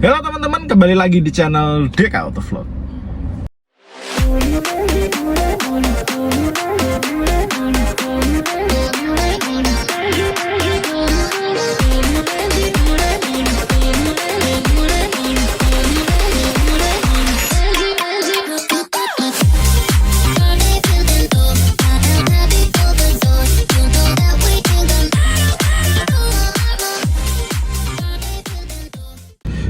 Halo teman-teman, kembali lagi di channel Deka Autovlog.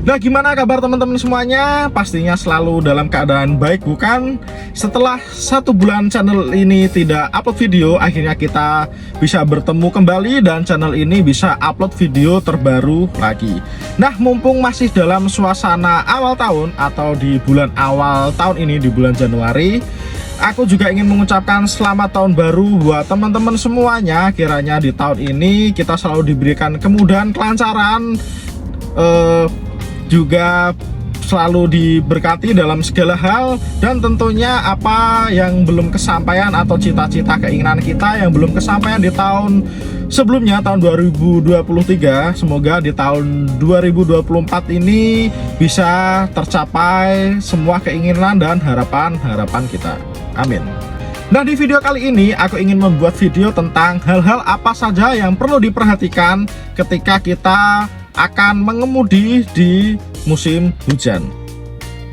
Nah, gimana kabar teman-teman semuanya? Pastinya selalu dalam keadaan baik, bukan? Setelah 1 bulan channel ini tidak upload video, akhirnya kita bisa bertemu kembali dan channel ini bisa upload video terbaru lagi. Nah, mumpung masih dalam suasana awal tahun atau di bulan awal tahun ini, di bulan Januari, aku juga ingin mengucapkan selamat tahun baru buat teman-teman semuanya. Kiranya di tahun ini kita selalu diberikan kemudahan, kelancaran, juga selalu diberkati dalam segala hal, dan tentunya apa yang belum kesampaian atau cita-cita keinginan kita yang belum kesampaian di tahun sebelumnya, tahun 2023, semoga di tahun 2024 ini bisa tercapai semua keinginan dan harapan-harapan kita. Amin. Nah, di video kali ini aku ingin membuat video tentang hal-hal apa saja yang perlu diperhatikan ketika kita akan mengemudi di musim hujan.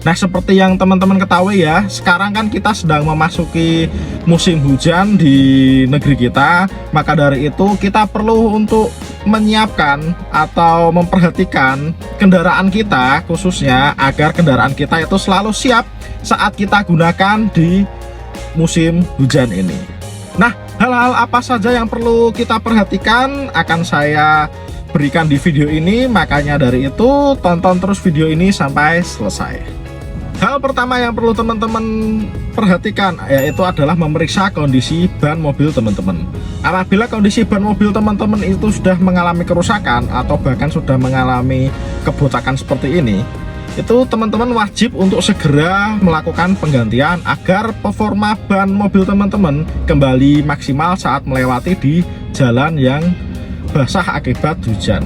Nah, seperti yang teman-teman ketahui ya, sekarang kan kita sedang memasuki musim hujan di negeri kita. Maka dari itu kita perlu untuk menyiapkan atau memperhatikan kendaraan kita, khususnya agar kendaraan kita itu selalu siap saat kita gunakan di musim hujan ini. Nah, hal-hal apa saja yang perlu kita perhatikan akan saya berikan di video ini, makanya dari itu tonton terus video ini sampai selesai. Hal pertama yang perlu teman-teman perhatikan yaitu adalah memeriksa kondisi ban mobil teman-teman. Apabila kondisi ban mobil teman-teman itu sudah mengalami kerusakan atau bahkan sudah mengalami kebotakan seperti ini, itu teman-teman wajib untuk segera melakukan penggantian agar performa ban mobil teman-teman kembali maksimal saat melewati di jalan yang basah akibat hujan.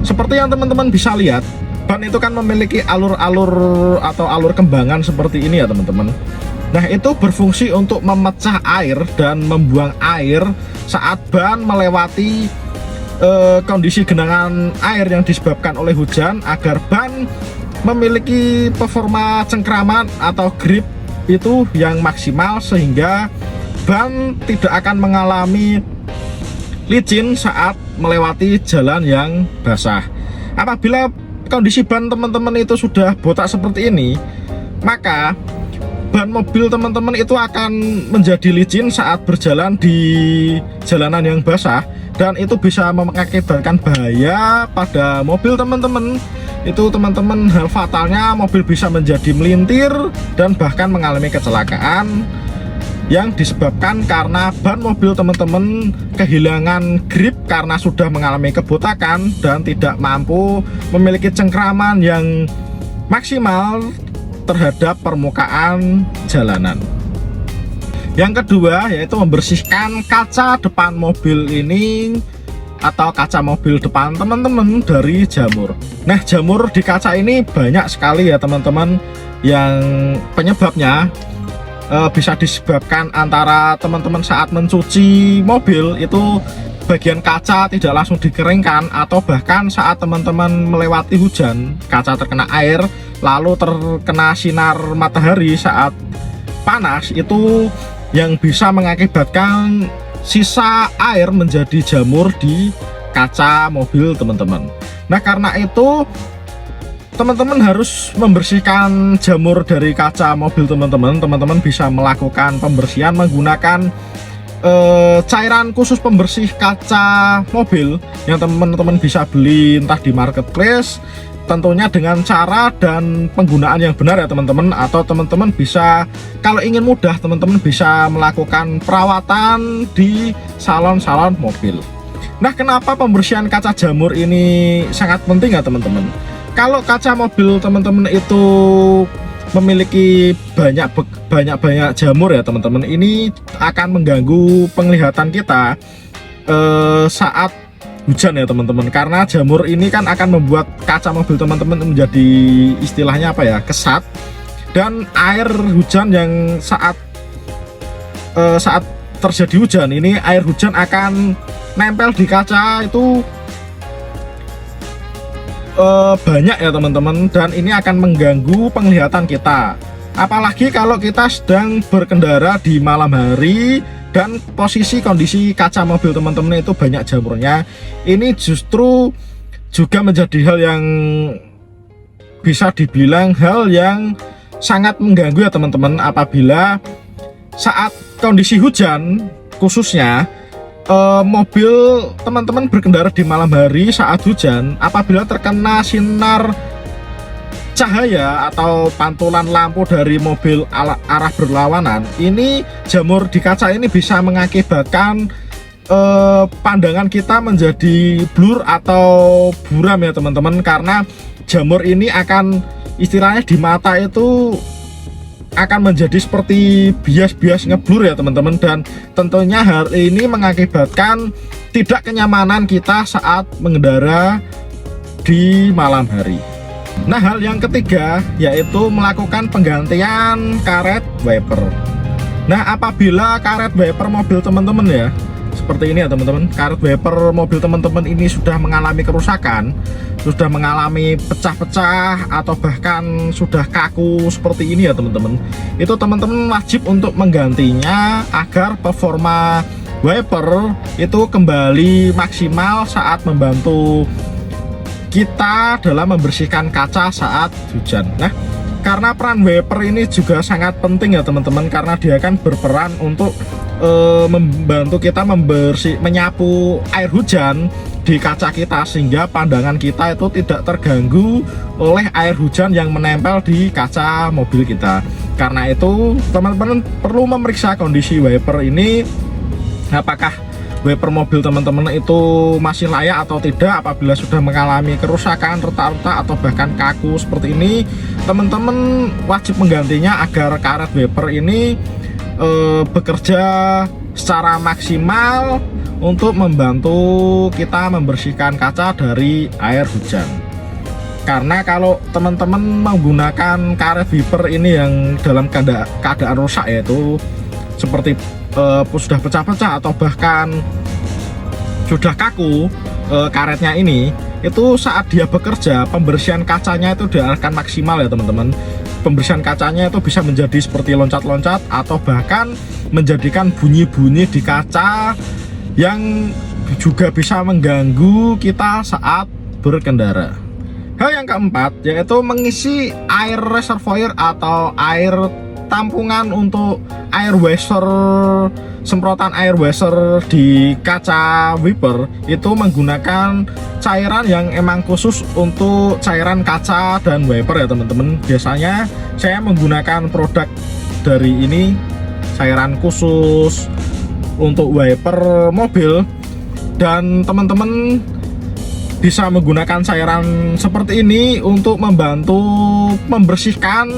Seperti yang teman-teman bisa lihat, ban itu kan memiliki alur-alur atau alur kembangan seperti ini ya teman-teman. Nah, itu berfungsi untuk memecah air dan membuang air saat ban melewati kondisi genangan air yang disebabkan oleh hujan, agar ban memiliki performa cengkraman atau grip itu yang maksimal, sehingga ban tidak akan mengalami licin saat melewati jalan yang basah. Apabila kondisi ban teman-teman itu sudah botak seperti ini, maka ban mobil teman-teman itu akan menjadi licin saat berjalan di jalanan yang basah, dan itu bisa mengakibatkan bahaya pada mobil teman-teman. Itu teman-teman, hal fatalnya mobil bisa menjadi melintir dan bahkan mengalami kecelakaan yang disebabkan karena ban mobil teman-teman kehilangan grip karena sudah mengalami kebotakan dan tidak mampu memiliki cengkraman yang maksimal terhadap permukaan jalanan. Yang kedua yaitu membersihkan kaca depan mobil ini atau kaca mobil depan teman-teman dari jamur. Nah, jamur di kaca ini banyak sekali ya teman-teman, yang penyebabnya bisa disebabkan antara teman-teman saat mencuci mobil itu bagian kaca tidak langsung dikeringkan, atau bahkan saat teman-teman melewati hujan, kaca terkena air lalu terkena sinar matahari saat panas, itu yang bisa mengakibatkan sisa air menjadi jamur di kaca mobil teman-teman. Nah, karena itu teman-teman harus membersihkan jamur dari kaca mobil teman-teman. Teman-teman bisa melakukan pembersihan menggunakan cairan khusus pembersih kaca mobil yang teman-teman bisa beli entah di marketplace, tentunya dengan cara dan penggunaan yang benar ya teman-teman. Atau teman-teman bisa, kalau ingin mudah, teman-teman bisa melakukan perawatan di salon-salon mobil. Nah, kenapa pembersihan kaca jamur ini sangat penting ya teman-teman? Kalau kaca mobil teman-teman itu memiliki banyak jamur ya teman-teman, ini akan mengganggu penglihatan kita saat hujan ya teman-teman, karena jamur ini kan akan membuat kaca mobil teman-teman menjadi istilahnya apa ya, kesat, dan air hujan yang saat terjadi hujan ini, air hujan akan nempel di kaca itu banyak ya teman-teman, dan ini akan mengganggu penglihatan kita, apalagi kalau kita sedang berkendara di malam hari dan posisi kondisi kaca mobil teman-teman itu banyak jamurnya. Ini justru juga menjadi hal yang bisa dibilang hal yang sangat mengganggu ya teman-teman, apabila saat kondisi hujan khususnya mobil teman-teman berkendara di malam hari saat hujan, apabila terkena sinar cahaya atau pantulan lampu dari mobil arah berlawanan, ini jamur di kaca ini bisa mengakibatkan pandangan kita menjadi blur atau buram ya teman-teman, karena jamur ini akan istilahnya di mata itu akan menjadi seperti bias-bias ngeblur ya teman-teman, dan tentunya hal ini mengakibatkan tidak kenyamanan kita saat mengendara di malam hari. Nah, hal yang ketiga yaitu melakukan penggantian karet wiper. Nah, apabila karet wiper mobil teman-teman ya seperti ini ya teman-teman, karet wiper mobil teman-teman ini sudah mengalami kerusakan, sudah mengalami pecah-pecah atau bahkan sudah kaku seperti ini ya teman-teman, itu teman-teman wajib untuk menggantinya agar performa wiper itu kembali maksimal saat membantu kita dalam membersihkan kaca saat hujan. Nah, karena peran wiper ini juga sangat penting ya teman-teman, karena dia akan berperan untuk membantu kita menyapu air hujan di kaca kita, sehingga pandangan kita itu tidak terganggu oleh air hujan yang menempel di kaca mobil kita. Karena itu teman-teman perlu memeriksa kondisi wiper ini, apakah wiper mobil teman-teman itu masih layak atau tidak. Apabila sudah mengalami kerusakan, retak-retak atau bahkan kaku seperti ini, teman-teman wajib menggantinya agar karet wiper ini bekerja secara maksimal untuk membantu kita membersihkan kaca dari air hujan. Karena kalau teman-teman menggunakan karet wiper ini yang dalam keadaan rusak, yaitu seperti sudah pecah-pecah atau bahkan sudah kaku karetnya ini, itu saat dia bekerja pembersihan kacanya itu dia akan maksimal ya teman-teman. Pembersihan kacanya itu bisa menjadi seperti loncat-loncat atau bahkan menjadikan bunyi-bunyi di kaca yang juga bisa mengganggu kita saat berkendara. Hal yang keempat yaitu mengisi air reservoir atau air tampungan untuk air washer, semprotan air washer di kaca wiper itu menggunakan cairan yang emang khusus untuk cairan kaca dan wiper ya teman-teman. Biasanya saya menggunakan produk dari ini, cairan khusus untuk wiper mobil, dan teman-teman bisa menggunakan cairan seperti ini untuk membantu membersihkan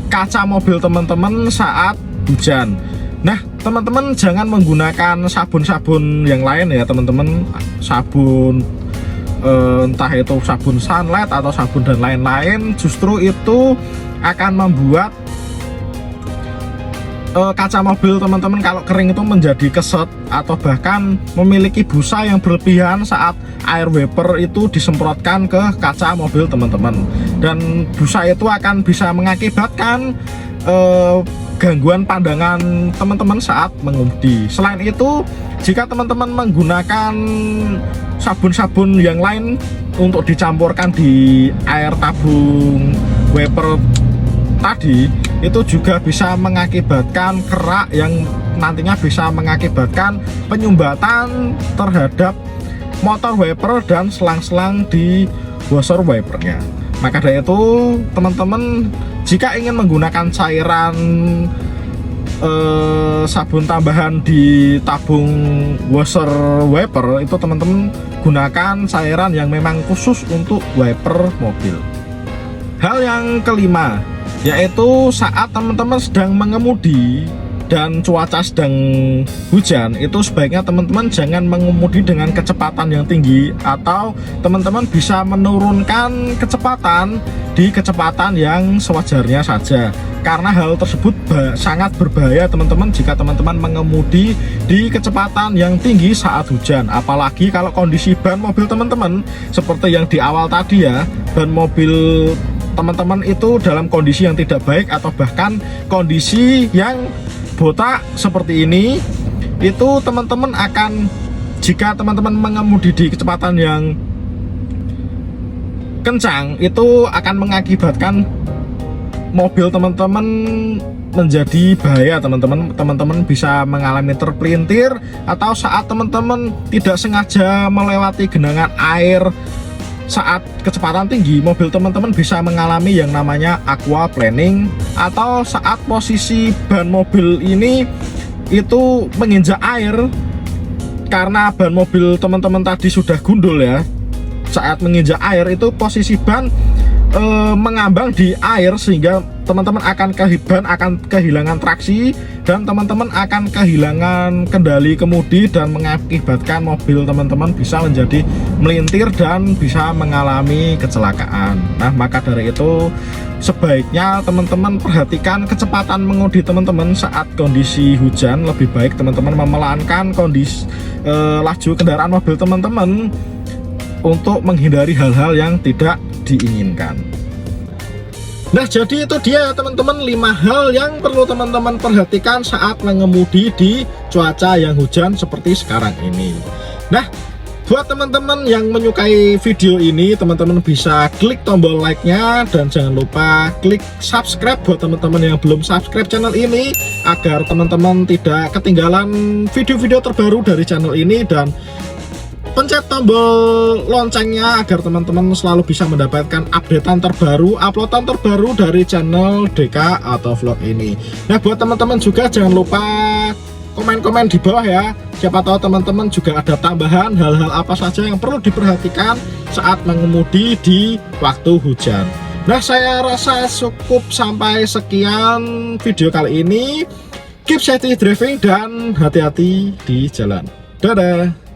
kaca mobil teman-teman saat hujan. Nah, teman-teman jangan menggunakan sabun-sabun yang lain ya teman-teman, sabun entah itu sabun sunlight atau sabun dan lain-lain, justru itu akan membuat kaca mobil teman-teman kalau kering itu menjadi keset atau bahkan memiliki busa yang berlebihan saat air wiper itu disemprotkan ke kaca mobil teman-teman, dan busa itu akan bisa mengakibatkan gangguan pandangan teman-teman saat mengemudi. Selain itu, jika teman-teman menggunakan sabun-sabun yang lain untuk dicampurkan di air tabung wiper tadi, itu juga bisa mengakibatkan kerak yang nantinya bisa mengakibatkan penyumbatan terhadap motor wiper dan selang-selang di washer wipernya. Maka dari itu teman-teman jika ingin menggunakan cairan sabun tambahan di tabung washer wiper, itu teman-teman gunakan cairan yang memang khusus untuk wiper mobil. Hal yang kelima yaitu saat teman-teman sedang mengemudi dan cuaca sedang hujan, itu sebaiknya teman-teman jangan mengemudi dengan kecepatan yang tinggi, atau teman-teman bisa menurunkan kecepatan di kecepatan yang sewajarnya saja, karena hal tersebut sangat berbahaya teman-teman jika teman-teman mengemudi di kecepatan yang tinggi saat hujan. Apalagi kalau kondisi ban mobil teman-teman seperti yang di awal tadi ya, ban mobil teman-teman itu dalam kondisi yang tidak baik atau bahkan kondisi yang botak seperti ini, itu teman-teman akan, jika teman-teman mengemudi di kecepatan yang kencang, itu akan mengakibatkan mobil teman-teman menjadi bahaya teman-teman. Teman-teman bisa mengalami terpelintir, atau saat teman-teman tidak sengaja melewati genangan air saat kecepatan tinggi, mobil teman-teman bisa mengalami yang namanya aquaplaning, atau saat posisi ban mobil ini itu menginjak air, karena ban mobil teman-teman tadi sudah gundul ya, saat menginjak air itu posisi ban mengambang di air, sehingga teman-teman akan kehilangan traksi, dan teman-teman akan kehilangan kendali kemudi, dan mengakibatkan mobil teman-teman bisa menjadi melintir dan bisa mengalami kecelakaan. Nah, maka dari itu sebaiknya teman-teman perhatikan kecepatan mengemudi teman-teman saat kondisi hujan. Lebih baik teman-teman memelankan kondisi laju kendaraan mobil teman-teman untuk menghindari hal-hal yang tidak diinginkan. Nah, jadi itu dia teman-teman 5 hal yang perlu teman-teman perhatikan saat mengemudi di cuaca yang hujan seperti sekarang ini. Nah, buat teman-teman yang menyukai video ini, teman-teman bisa klik tombol like-nya, dan jangan lupa klik subscribe buat teman-teman yang belum subscribe channel ini, agar teman-teman tidak ketinggalan video-video terbaru dari channel ini, dan pencet tombol loncengnya agar teman-teman selalu bisa mendapatkan updatean terbaru, uploadan terbaru dari channel DK Auto Vlog ini. Nah, buat teman-teman juga jangan lupa komen-komen di bawah ya. Siapa tahu teman-teman juga ada tambahan hal-hal apa saja yang perlu diperhatikan saat mengemudi di waktu hujan. Nah, saya rasa cukup sampai sekian video kali ini. Keep safety driving dan hati-hati di jalan. Dadah.